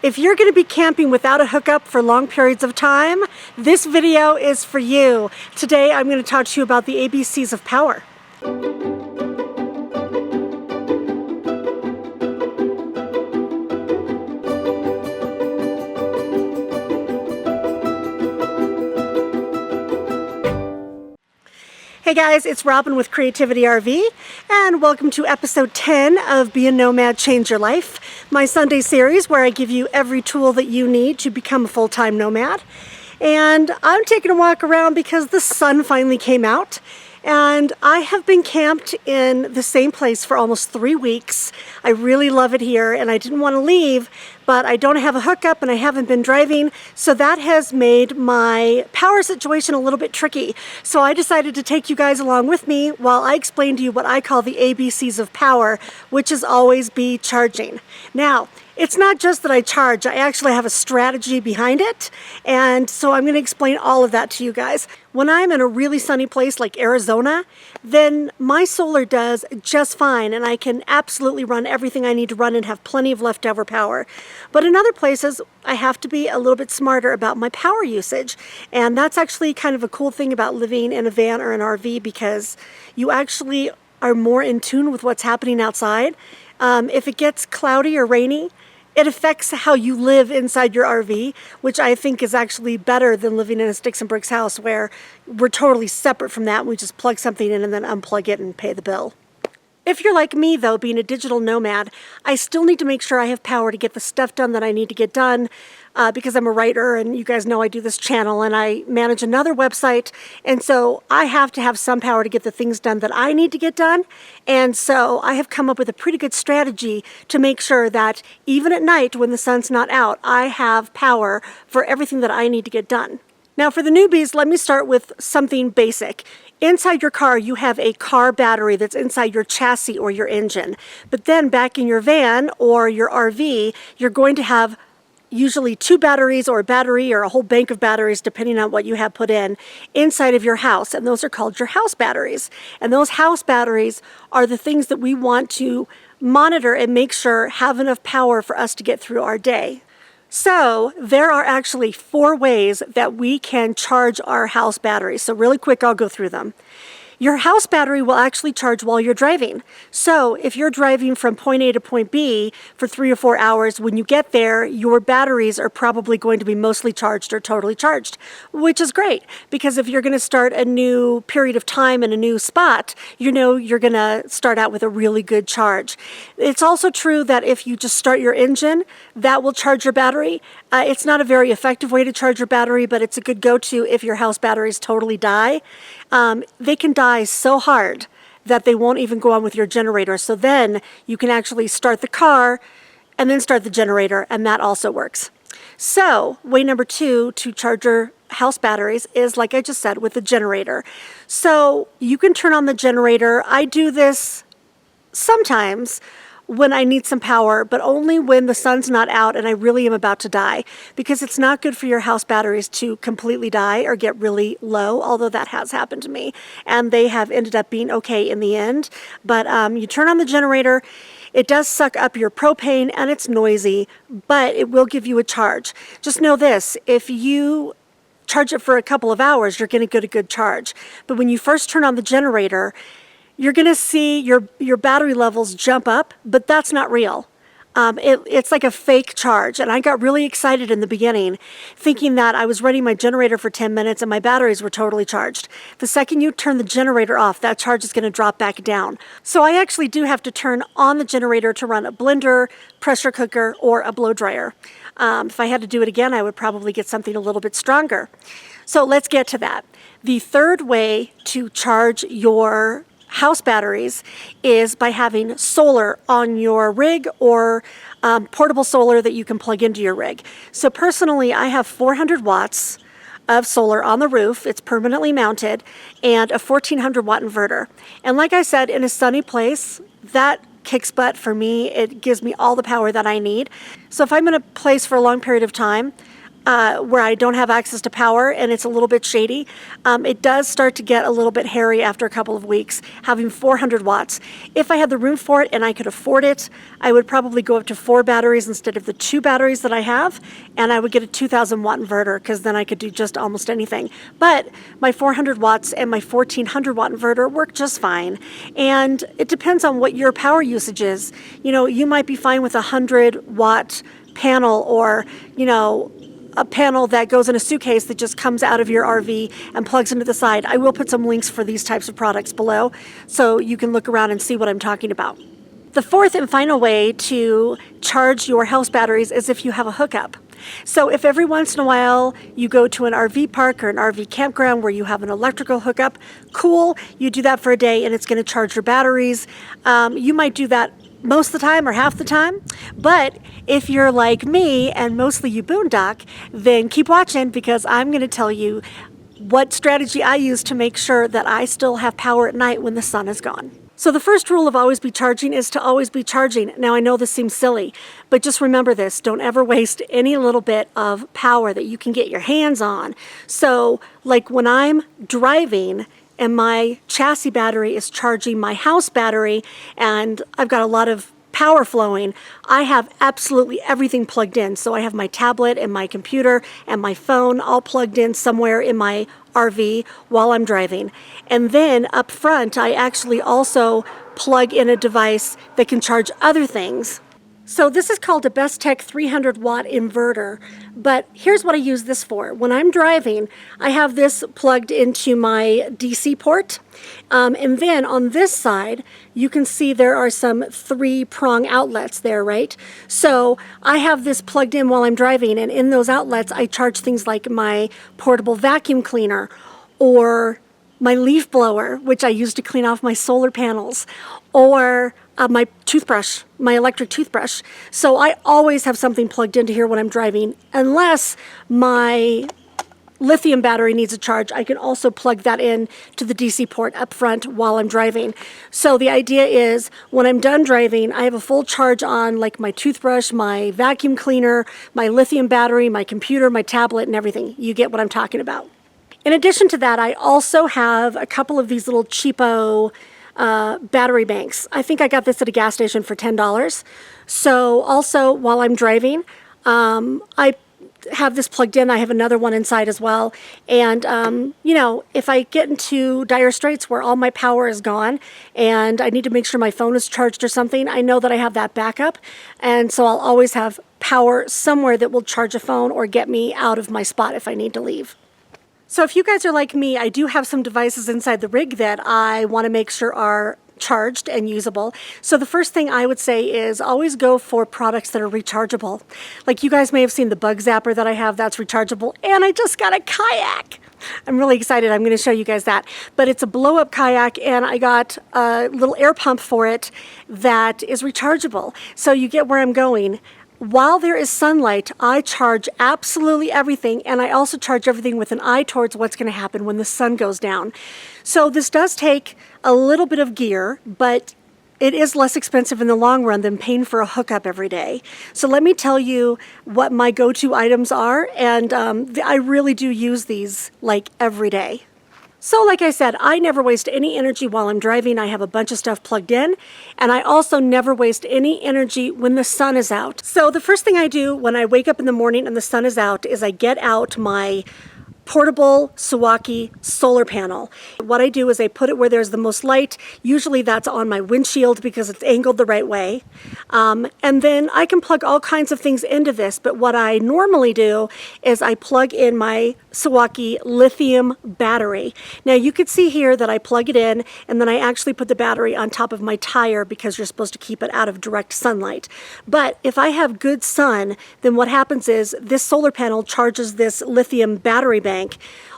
If you're going to be camping without a hookup for long periods of time, this video is for you. Today I'm going to talk to you about the ABCs of power. Hey guys, it's Robin with Creativity RV, and welcome to episode 10 of Be a Nomad, Change Your Life, my Sunday series where I give you every tool that you need to become a full-time nomad. And I'm taking a walk around because the sun finally came out, and I have been camped in the same place for almost 3 weeks. I really love it here, and I didn't want to leave, but I don't have a hookup and I haven't been driving, so that has made my power situation a little bit tricky. So I decided to take you guys along with me while I explain to you what I call the ABCs of power, which is always be charging. Now, it's not just that I charge, I actually have a strategy behind it, and so I'm going to explain all of that to you guys. When I'm in a really sunny place like Arizona, then my solar does just fine, and I can absolutely run everything I need to run and have plenty of leftover power. But in other places, I have to be a little bit smarter about my power usage, and that's actually kind of a cool thing about living in a van or an RV, because you actually are more in tune with what's happening outside. If it gets cloudy or rainy, it affects how you live inside your RV, which I think is actually better than living in a sticks and bricks house where we're totally separate from that and we just plug something in and then unplug it and pay the bill. If you're like me though, being a digital nomad, I still need to make sure I have power to get the stuff done that I need to get done because I'm a writer, and you guys know I do this channel and I manage another website, and so I have to have some power to get the things done that I need to get done. And so I have come up with a pretty good strategy to make sure that even at night when the sun's not out, I have power for everything that I need to get done. Now for the newbies, let me start with something basic. Inside your car, you have a car battery that's inside your chassis or your engine. But then back in your van or your RV, you're going to have usually 2 batteries or a battery or a whole bank of batteries, depending on what you have put in, inside of your house. And those are called your house batteries. And those house batteries are the things that we want to monitor and make sure have enough power for us to get through our day. So there are actually 4 ways that we can charge our house batteries. So really quick, I'll go through them. Your house battery will actually charge while you're driving. So if you're driving from point A to point B for 3 or 4 hours, when you get there, your batteries are probably going to be mostly charged or totally charged, which is great, because if you're going to start a new period of time in a new spot, you know you're going to start out with a really good charge. It's also true that if you just start your engine, that will charge your battery. It's not a very effective way to charge your battery, but it's a good go-to if your house batteries totally die. They can die so hard that they won't even go on with your generator. So then you can actually start the car and then start the generator, and that also works. So way number 2 to charge your house batteries is, like I just said, with the generator. So you can turn on the generator. I do this sometimes when I need some power, but only when the sun's not out and I really am about to die, because it's not good for your house batteries to completely die or get really low, although that has happened to me, and they have ended up being okay in the end. But you turn on the generator, it does suck up your propane and it's noisy, but it will give you a charge. Just know this, if you charge it for a couple of hours, you're going to get a good charge. But when you first turn on the generator, you're going to see your battery levels jump up, but that's not real. It's like a fake charge, and I got really excited in the beginning thinking that I was running my generator for 10 minutes and my batteries were totally charged. The second you turn the generator off, that charge is going to drop back down. So I actually do have to turn on the generator to run a blender, pressure cooker, or a blow dryer. If I had to do it again, I would probably get something a little bit stronger. So let's get to that. The third way to charge your house batteries is by having solar on your rig, or portable solar that you can plug into your rig. So personally, I have 400 watts of solar on the roof. It's permanently mounted, and a 1400 watt inverter. And like I said, in a sunny place, that kicks butt for me. It gives me all the power that I need. So if I'm in a place for a long period of time, where I don't have access to power and it's a little bit shady, it does start to get a little bit hairy after a couple of weeks, having 400 watts. If I had the room for it and I could afford it, I would probably go up to 4 batteries instead of the 2 batteries that I have, and I would get a 2000 watt inverter, because then I could do just almost anything. But my 400 watts and my 1400 watt inverter work just fine, and it depends on what your power usage is. You know, you might be fine with a 100 watt panel, or, you know, a panel that goes in a suitcase that just comes out of your RV and plugs into the side. I will put some links for these types of products below so you can look around and see what I'm talking about. The fourth and final way to charge your house batteries is if you have a hookup. So if every once in a while you go to an RV park or an RV campground where you have an electrical hookup, cool, you do that for a day and it's going to charge your batteries. You might do that most of the time or half the time, but if you're like me and mostly you boondock, then keep watching, because I'm going to tell you what strategy I use to make sure that I still have power at night when the sun is gone. So the first rule of always be charging is to always be charging. Now I know this seems silly, but just remember this: don't ever waste any little bit of power that you can get your hands on. So like when I'm driving and my chassis battery is charging my house battery and I've got a lot of power flowing, I have absolutely everything plugged in. So I have my tablet and my computer and my phone all plugged in somewhere in my RV while I'm driving. And then up front, I actually also plug in a device that can charge other things. So this is called a Bestech 300 watt inverter, but here's what I use this for. When I'm driving, I have this plugged into my DC port, and then on this side, you can see there are some 3-prong outlets there, right? So I have this plugged in while I'm driving, and in those outlets, I charge things like my portable vacuum cleaner, or my leaf blower, which I use to clean off my solar panels, or my toothbrush, my electric toothbrush. So I always have something plugged into here when I'm driving. Unless my lithium battery needs a charge, I can also plug that in to the DC port up front while I'm driving. So the idea is when I'm done driving, I have a full charge on like my toothbrush, my vacuum cleaner, my lithium battery, my computer, my tablet, and everything. You get what I'm talking about. In addition to that, I also have a couple of these little cheapo battery banks. I think I got this at a gas station for $10. So also while I'm driving, I have this plugged in. I have another one inside as well. And, you know, if I get into dire straits where all my power is gone and I need to make sure my phone is charged or something, I know that I have that backup. And so I'll always have power somewhere that will charge a phone or get me out of my spot if I need to leave. So if you guys are like me, I do have some devices inside the rig that I want to make sure are charged and usable. So the first thing I would say is always go for products that are rechargeable. Like you guys may have seen the bug zapper that I have, that's rechargeable, and I just got a kayak. I'm really excited. I'm going to show you guys that. But it's a blow-up kayak, and I got a little air pump for it that is rechargeable. So you get where I'm going. While there is sunlight, I charge absolutely everything, and I also charge everything with an eye towards what's going to happen when the sun goes down. So this does take a little bit of gear, but it is less expensive in the long run than paying for a hookup every day. So let me tell you what my go-to items are, and I really do use these like every day. So like I said, I never waste any energy while I'm driving. I have a bunch of stuff plugged in, and I also never waste any energy when the sun is out. So the first thing I do when I wake up in the morning and the sun is out is I get out my portable Milwaukee solar panel. What I do is I put it where there's the most light. Usually that's on my windshield because it's angled the right way. And then I can plug all kinds of things into this, but what I normally do is I plug in my Milwaukee lithium battery. Now you can see here that I plug it in and then I actually put the battery on top of my tire because you're supposed to keep it out of direct sunlight. But if I have good sun, then what happens is this solar panel charges this lithium battery bank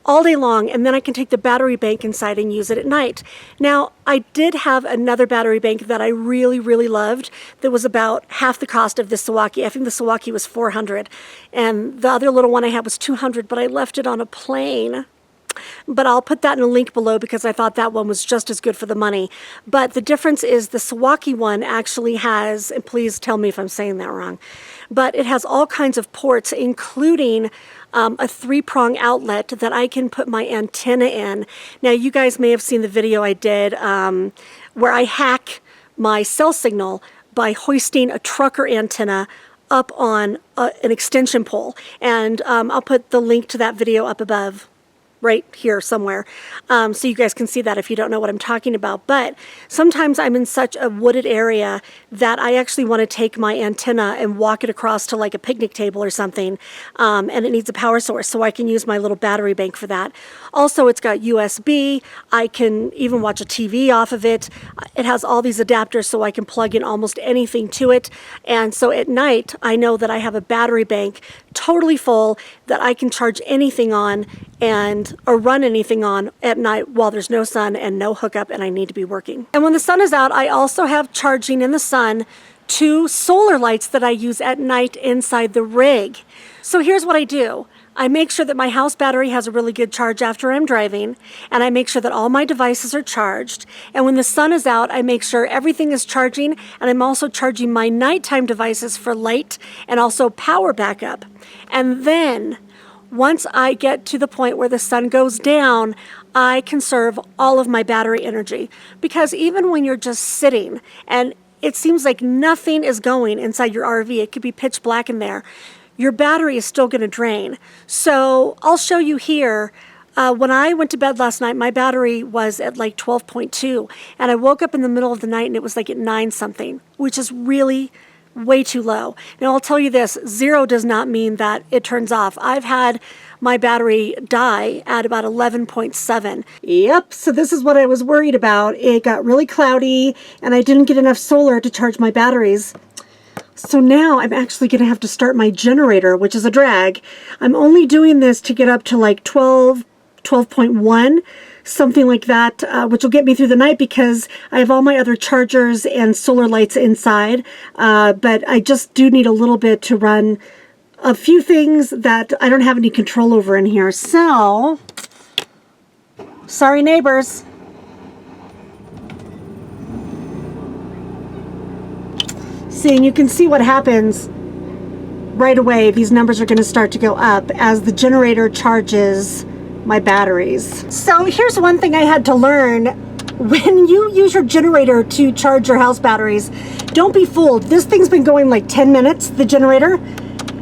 all day long, and then I can take the battery bank inside and use it at night. Now, I did have another battery bank that I really, really loved that was about half the cost of this Milwaukee. I think the Milwaukee was $400, and the other little one I had was $200, but I left it on a plane. But I'll put that in a link below because I thought that one was just as good for the money. But the difference is the Milwaukee one actually has, and please tell me if I'm saying that wrong, but it has all kinds of ports, including a 3-prong outlet that I can put my antenna in. Now, you guys may have seen the video I did where I hack my cell signal by hoisting a trucker antenna up on an extension pole. And I'll put the link to that video up above, right here somewhere, so you guys can see that if you don't know what I'm talking about. But sometimes I'm in such a wooded area that I actually want to take my antenna and walk it across to like a picnic table or something, and it needs a power source, so I can use my little battery bank for that. Also, it's got USB. I can even watch a TV off of it. It has all these adapters so I can plug in almost anything to it. And so at night, I know that I have a battery bank totally full that I can charge anything on or run anything on at night while there's no sun and no hookup and I need to be working. And when the sun is out, I also have charging in the sun 2 solar lights that I use at night inside the rig. So here's what I do. I make sure that my house battery has a really good charge after I'm driving, and I make sure that all my devices are charged. And when the sun is out, I make sure everything is charging, and I'm also charging my nighttime devices for light and also power backup. And then once I get to the point where the sun goes down, I conserve all of my battery energy. Because even when you're just sitting and it seems like nothing is going inside your RV, it could be pitch black in there, your battery is still going to drain. So I'll show you here. When I went to bed last night, my battery was at like 12.2, and I woke up in the middle of the night and it was like at 9 something, which is really way too low. Now, I'll tell you this, 0 does not mean that it turns off. I've had my battery die at about 11.7. Yep, so this is what I was worried about. It got really cloudy and I didn't get enough solar to charge my batteries. So now I'm actually going to have to start my generator, which is a drag. I'm only doing this to get up to like 12.1, something like that, which will get me through the night because I have all my other chargers and solar lights inside. But I just do need a little bit to run a few things that I don't have any control over in here. So, sorry neighbors. See, and you can see what happens right away. These numbers are going to start to go up as the generator charges my batteries. So here's one thing I had to learn. When you use your generator to charge your house batteries, don't be fooled. This thing's been going like 10 minutes, the generator,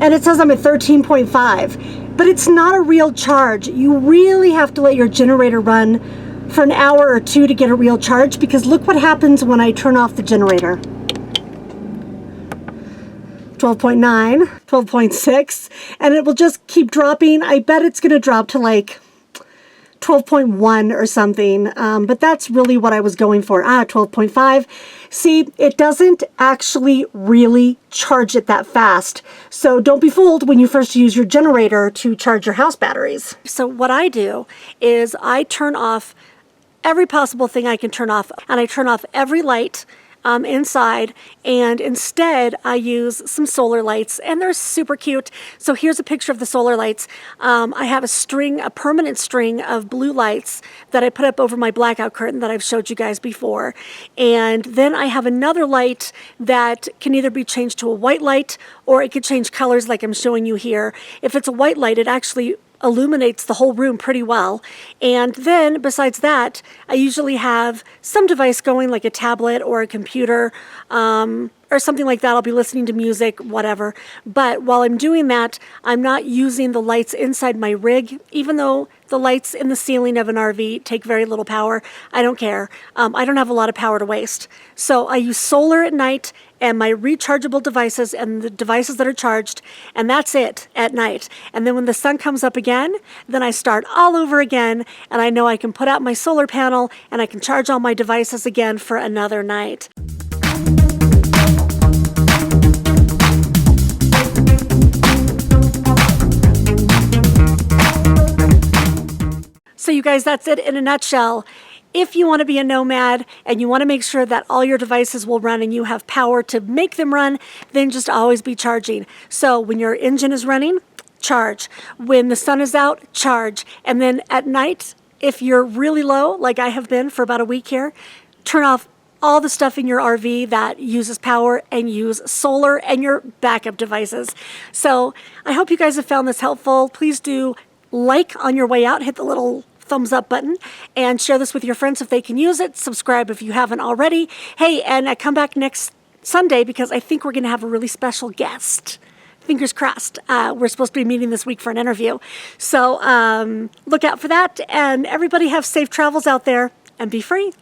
and it says I'm at 13.5, but it's not a real charge. You really have to let your generator run for an hour or 2 to get a real charge, because look what happens when I turn off the generator. 12.9, 12.6, and it will just keep dropping. I bet it's going to drop to like 12.1 or something, but that's really what I was going for. 12.5. See, it doesn't actually really charge it that fast. So don't be fooled when you first use your generator to charge your house batteries. So what I do is I turn off every possible thing I can turn off, and I turn off every light inside, and instead I use some solar lights, and they're super cute. So here's a picture of the solar lights. I have a permanent string of blue lights that I put up over my blackout curtain that I've showed you guys before. And then I have another light that can either be changed to a white light, or it could change colors like I'm showing you here. If it's a white light, it actually illuminates the whole room pretty well. And then besides that, I usually have some device going, like a tablet or a computer, or something like that. I'll be listening to music, whatever. But while I'm doing that, I'm not using the lights inside my rig. Even though the lights in the ceiling of an RV take very little power, I don't care. I don't have a lot of power to waste. So I use solar at night and my rechargeable devices and the devices that are charged, and that's it at night. And then when the sun comes up again, then I start all over again, and I know I can put out my solar panel and I can charge all my devices again for another night. So you guys, that's it in a nutshell. If you want to be a nomad and you want to make sure that all your devices will run and you have power to make them run, then just always be charging. So when your engine is running, charge. When the sun is out, charge. And then at night, if you're really low, like I have been for about a week here, turn off all the stuff in your RV that uses power and use solar and your backup devices. So I hope you guys have found this helpful. Please do like on your way out, hit the little thumbs up button, and share this with your friends if they can use it. Subscribe if you haven't already. Hey, and come back next Sunday because I think we're going to have a really special guest. Fingers crossed. We're supposed to be meeting this week for an interview. So look out for that, and everybody have safe travels out there and be free.